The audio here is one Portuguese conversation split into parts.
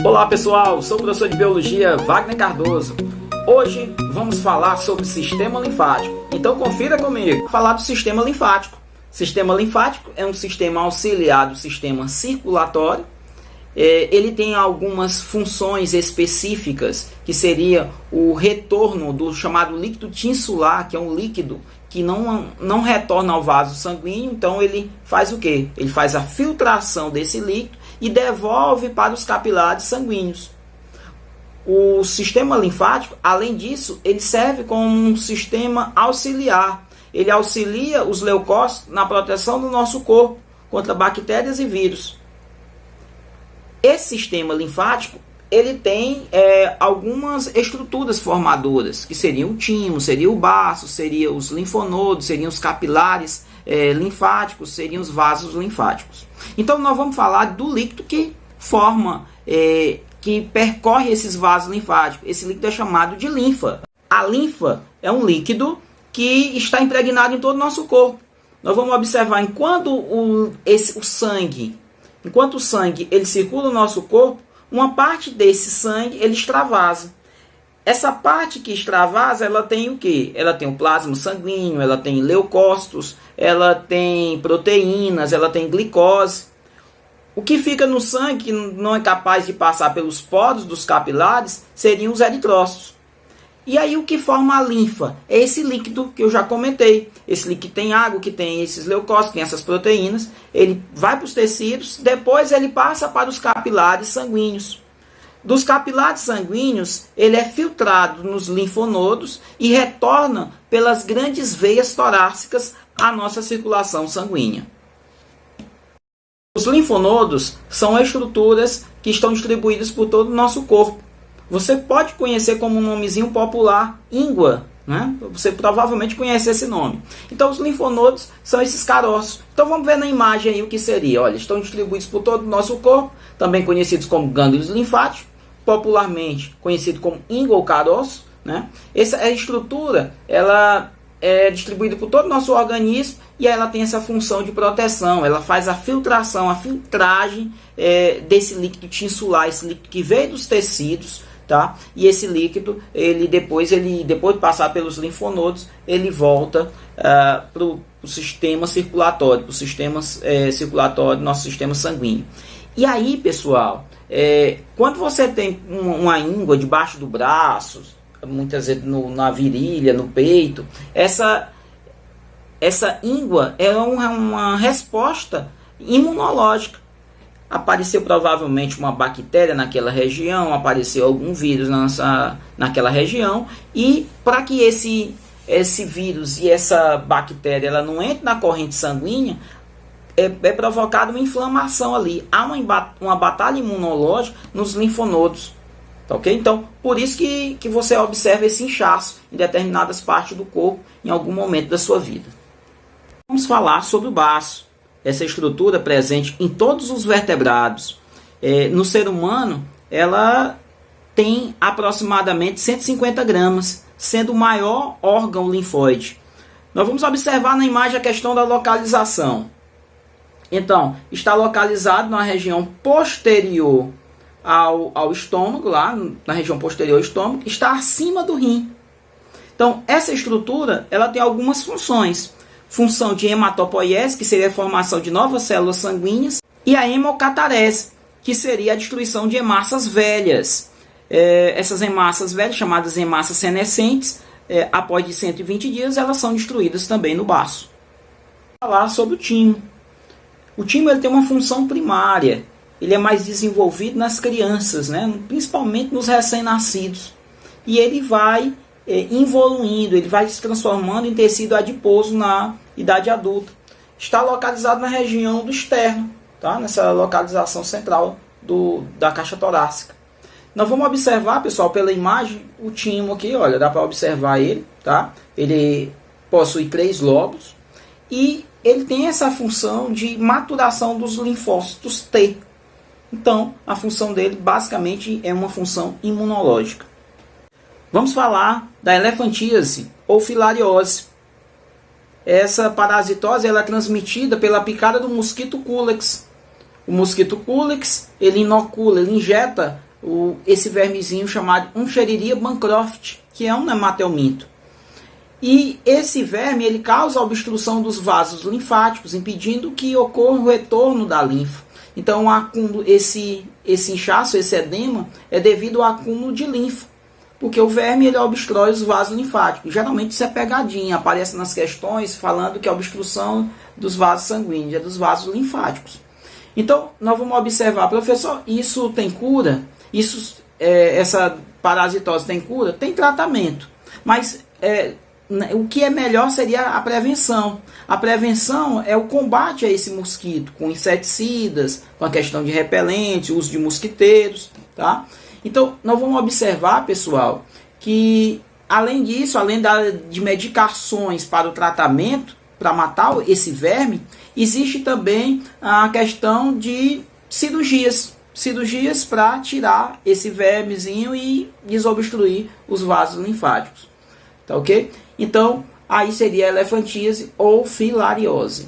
Olá pessoal, sou o professor de Biologia Wagner Cardoso. Hoje vamos falar sobre o sistema linfático. Então confira comigo. Vou falar do sistema linfático. O sistema linfático é um sistema auxiliar do sistema circulatório. Ele tem algumas funções específicas, que seria o retorno do chamado líquido tinsular, que é um líquido que não retorna ao vaso sanguíneo. Então ele faz o quê? Ele faz a filtração desse líquido e devolve para os capilares sanguíneos. O sistema linfático, além disso, ele serve como um sistema auxiliar. Ele auxilia os leucócitos na proteção do nosso corpo contra bactérias e vírus. Esse sistema linfático, ele tem algumas estruturas formadoras, que seriam o timo, seria o baço, seriam os linfonodos, seriam os capilares linfáticos, seriam os vasos linfáticos. Então nós vamos falar do líquido que forma, que percorre esses vasos linfáticos. Esse líquido é chamado de linfa. A linfa é um líquido que está impregnado em todo o nosso corpo. Nós vamos observar enquanto o sangue ele circula no nosso corpo, uma parte desse sangue ele extravasa. Essa parte que extravasa, ela tem o quê? Ela tem o plasma sanguíneo, ela tem leucócitos, ela tem proteínas, ela tem glicose. O que fica no sangue, que não é capaz de passar pelos poros dos capilares, seriam os eritrócitos. E aí o que forma a linfa? É esse líquido que eu já comentei. Esse líquido tem água, que tem esses leucócitos, tem essas proteínas. Ele vai para os tecidos, depois ele passa para os capilares sanguíneos. Dos capilares sanguíneos, ele é filtrado nos linfonodos e retorna pelas grandes veias torácicas à nossa circulação sanguínea. Os linfonodos são estruturas que estão distribuídas por todo o nosso corpo. Você pode conhecer como um nomezinho popular, íngua, né? Você provavelmente conhece esse nome. Então, os linfonodos são esses caroços. Então, vamos ver na imagem aí o que seria. Olha, estão distribuídos por todo o nosso corpo, também conhecidos como gânglios linfáticos, popularmente conhecido como íngua ou caroço, né? Essa estrutura, ela é distribuída por todo o nosso organismo e ela tem essa função de proteção. Ela faz a filtração, a filtragem desse líquido tinsular, esse líquido que veio dos tecidos, tá? E esse líquido, depois de passar pelos linfonodos, ele volta para o sistema circulatório, para o sistema circulatório, nosso sistema sanguíneo. E aí, pessoal, quando você tem uma íngua debaixo do braço, muitas vezes na virilha, no peito, essa íngua é uma resposta imunológica. Apareceu provavelmente uma bactéria naquela região, apareceu algum vírus naquela região, e para que esse vírus e essa bactéria ela não entre na corrente sanguínea, é provocada uma inflamação ali. Há uma batalha imunológica nos linfonodos. Tá, ok? Então, por isso que você observa esse inchaço em determinadas partes do corpo em algum momento da sua vida. Vamos falar sobre o baço. Essa estrutura presente em todos os vertebrados. No ser humano, ela tem aproximadamente 150 gramas, sendo o maior órgão linfóide. Nós vamos observar na imagem a questão da localização. Então, está localizado na região posterior ao estômago, lá na região posterior ao estômago, está acima do rim. Então, essa estrutura ela tem algumas funções. Função de hematopoiese, que seria a formação de novas células sanguíneas, e a hemocatarese, que seria a destruição de hemácias velhas. Essas hemácias velhas, chamadas hemácias senescentes, após de 120 dias, elas são destruídas também no baço. Vou falar sobre o timo. O timo ele tem uma função primária. Ele é mais desenvolvido nas crianças, né? Principalmente nos recém-nascidos. E ele vai evoluindo, ele vai se transformando em tecido adiposo na idade adulta. Está localizado na região do externo, tá? Nessa localização central da caixa torácica. Nós vamos observar, pessoal, pela imagem, o timo aqui, olha, dá para observar ele, tá? Ele possui 3 lóbulos e ele tem essa função de maturação dos linfócitos T. Então, a função dele basicamente é uma função imunológica. Vamos falar da elefantíase ou filariose. Essa parasitose ela é transmitida pela picada do mosquito Culex. O mosquito Culex, ele inocula, ele injeta esse vermezinho chamado Encherichia bancroft, que é um nematelminto. E esse verme ele causa a obstrução dos vasos linfáticos, impedindo que ocorra o retorno da linfa. Então, esse inchaço, esse edema, é devido ao acúmulo de linfa, porque o verme ele obstrói os vasos linfáticos. Geralmente isso é pegadinha, aparece nas questões falando que a obstrução dos vasos sanguíneos é dos vasos linfáticos. Então, nós vamos observar, professor, isso tem cura? Essa parasitose tem cura? Tem tratamento, mas o que é melhor seria a prevenção. A prevenção é o combate a esse mosquito, com inseticidas, com a questão de repelente, uso de mosquiteiros, tá? Então, nós vamos observar, pessoal, que além disso, além de medicações para o tratamento, para matar esse verme, existe também a questão de cirurgias para tirar esse vermezinho e desobstruir os vasos linfáticos. Tá ok? Então, aí seria a elefantíase ou filariose.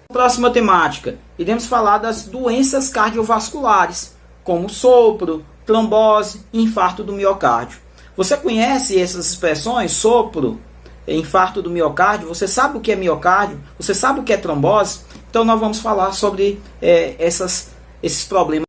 Próxima temática, iremos falar das doenças cardiovasculares, como sopro, trombose e infarto do miocárdio. Você conhece essas expressões? Sopro, infarto do miocárdio? Você sabe o que é miocárdio? Você sabe o que é trombose? Então nós vamos falar sobre esses problemas.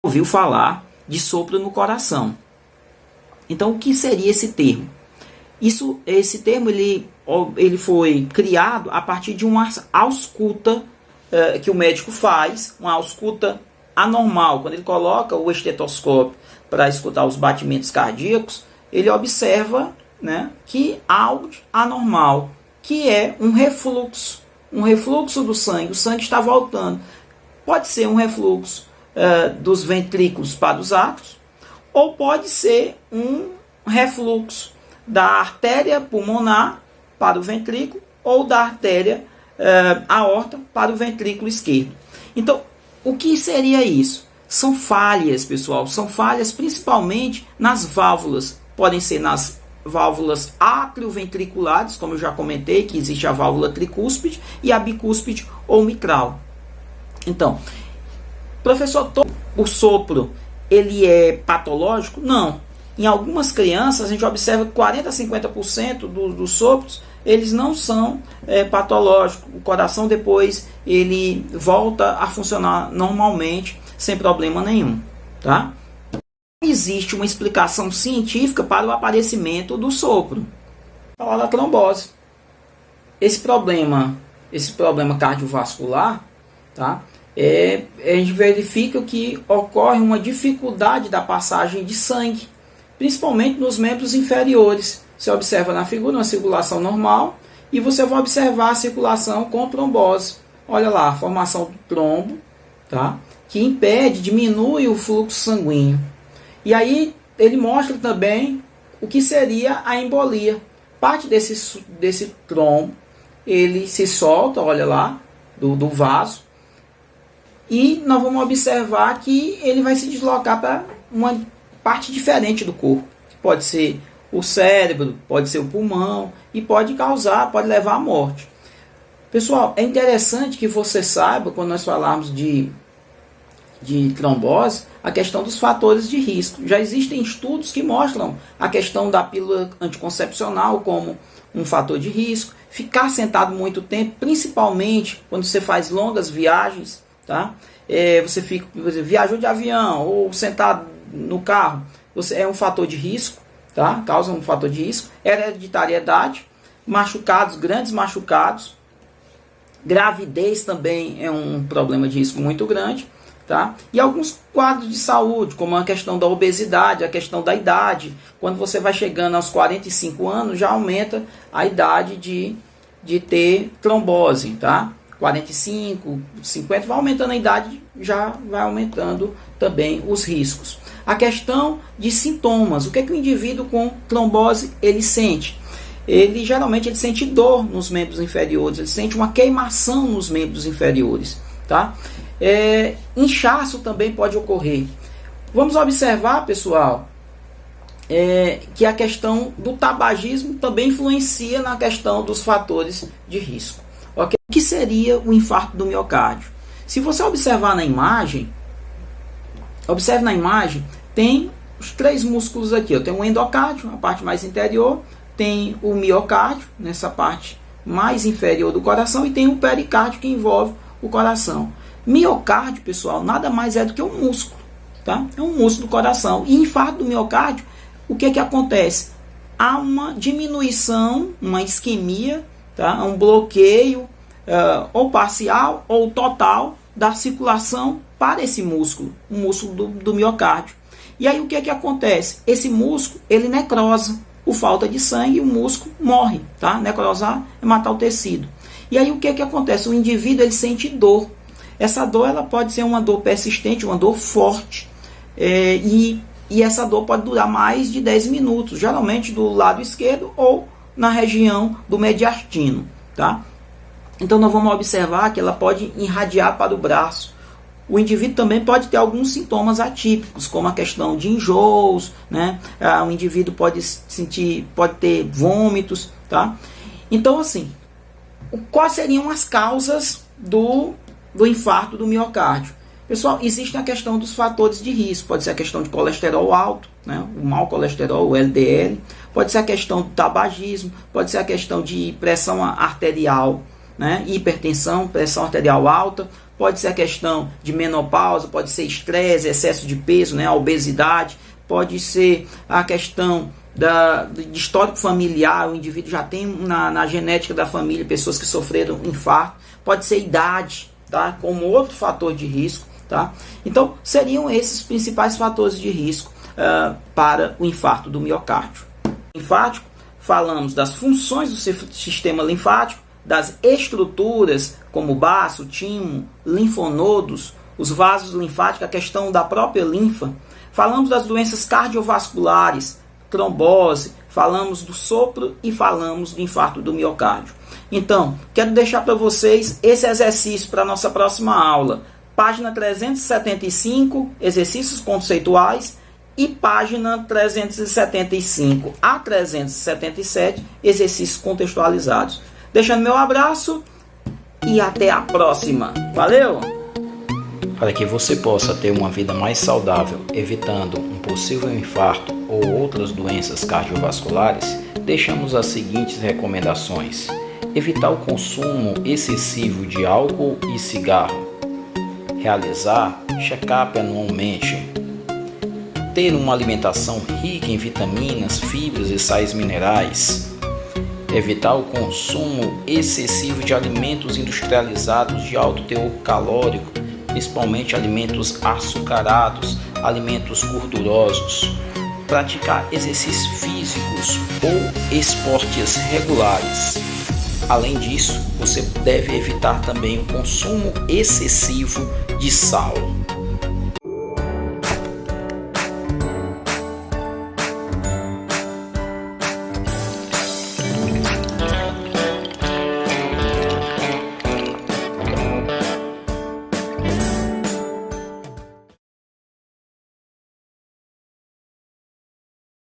Ouviu falar de sopro no coração. Então o que seria esse termo? Esse termo ele foi criado a partir de uma ausculta que o médico faz, uma ausculta anormal. Quando ele coloca o estetoscópio para escutar os batimentos cardíacos, ele observa, né, que há algo anormal, que é um refluxo do sangue. O sangue está voltando. Pode ser um refluxo dos ventrículos para os átrios, ou pode ser um refluxo da artéria pulmonar para o ventrículo ou da artéria aorta para o ventrículo esquerdo. Então, o que seria isso? São falhas, pessoal. São falhas principalmente nas válvulas. Podem ser nas válvulas atrioventriculares, como eu já comentei, que existe a válvula tricúspide e a bicúspide ou mitral. Então, professor, o sopro, ele é patológico? Não. Em algumas crianças, a gente observa que 40% a 50% dos sopros, eles não são patológicos. O coração depois, ele volta a funcionar normalmente, sem problema nenhum. Tá? Não existe uma explicação científica para o aparecimento do sopro. Falar da trombose. Esse problema cardiovascular, tá? A gente verifica que ocorre uma dificuldade da passagem de sangue, principalmente nos membros inferiores. Você observa na figura uma circulação normal e você vai observar a circulação com trombose. Olha lá, a formação do trombo, tá? Que impede, diminui o fluxo sanguíneo. E aí ele mostra também o que seria a embolia. Parte desse trombo, ele se solta, olha lá, do vaso. E nós vamos observar que ele vai se deslocar para uma parte diferente do corpo. Pode ser o cérebro, pode ser o pulmão e pode levar à morte. Pessoal, é interessante que você saiba, quando nós falarmos de trombose, a questão dos fatores de risco. Já existem estudos que mostram a questão da pílula anticoncepcional como um fator de risco. Ficar sentado muito tempo, principalmente quando você faz longas viagens, tá? Você viajou de avião ou sentado no carro, é um fator de risco, tá? Causa um fator de risco. Hereditariedade, machucados, grandes machucados. Gravidez também é um problema de risco muito grande, tá? E alguns quadros de saúde, como a questão da obesidade, a questão da idade. Quando você vai chegando aos 45 anos, já aumenta a idade de ter trombose, tá? 45, 50, vai aumentando a idade, já vai aumentando também os riscos. A questão de sintomas. O que o indivíduo com trombose ele sente? Geralmente ele sente dor nos membros inferiores, ele sente uma queimação nos membros inferiores, tá? Inchaço também pode ocorrer. Vamos observar, pessoal, que a questão do tabagismo também influencia na questão dos fatores de risco. Okay? O que seria o infarto do miocárdio? Se você observar na imagem, observe na imagem, tem os 3 músculos aqui. Tem o endocárdio, a parte mais interior, tem o miocárdio, nessa parte mais inferior do coração, e tem o pericárdio, que envolve o coração. Miocárdio, pessoal, nada mais é do que um músculo, tá? É um músculo do coração. E infarto do miocárdio, o que acontece? Há uma diminuição, uma isquemia, tá? Um bloqueio, ou parcial ou total, da circulação para esse músculo, o músculo do miocárdio. E aí o que acontece? Esse músculo, ele necrosa. Por falta de sangue, o músculo morre, tá? Necrosar é matar o tecido. E aí o que acontece? O indivíduo, ele sente dor. Essa dor, ela pode ser uma dor persistente, uma dor forte. E essa dor pode durar mais de 10 minutos, geralmente do lado esquerdo ou na região do mediastino, tá? Então nós vamos observar que ela pode irradiar para o braço. O indivíduo também pode ter alguns sintomas atípicos, como a questão de enjoos, né? O indivíduo pode ter vômitos, tá? Então, assim, quais seriam as causas do infarto do miocárdio? Pessoal, existe a questão dos fatores de risco. Pode ser a questão de colesterol alto, né? O mau colesterol, o LDL. Pode ser a questão do tabagismo. Pode ser a questão de pressão arterial, né? Hipertensão, pressão arterial alta. Pode ser a questão de menopausa, pode ser estresse, excesso de peso, né? A obesidade. Pode ser a questão de histórico familiar. O indivíduo já tem na genética da família pessoas que sofreram infarto. Pode ser idade, tá? Como outro fator de risco. Tá? Então, seriam esses principais fatores de risco para o infarto do miocárdio. Linfático, falamos das funções do sistema linfático, das estruturas como baço, timo, linfonodos, os vasos linfáticos, a questão da própria linfa. Falamos das doenças cardiovasculares, trombose, falamos do sopro e falamos do infarto do miocárdio. Então, quero deixar para vocês esse exercício para a nossa próxima aula. Página 375, exercícios conceituais, e página 375 a 377, exercícios contextualizados. Deixando meu abraço e até a próxima. Valeu! Para que você possa ter uma vida mais saudável, evitando um possível infarto ou outras doenças cardiovasculares, deixamos as seguintes recomendações: evitar o consumo excessivo de álcool e cigarro, realizar check-up anualmente, ter uma alimentação rica em vitaminas, fibras e sais minerais, evitar o consumo excessivo de alimentos industrializados de alto teor calórico, principalmente alimentos açucarados, alimentos gordurosos, praticar exercícios físicos ou esportes regulares. Além disso, você deve evitar também o consumo excessivo de sal.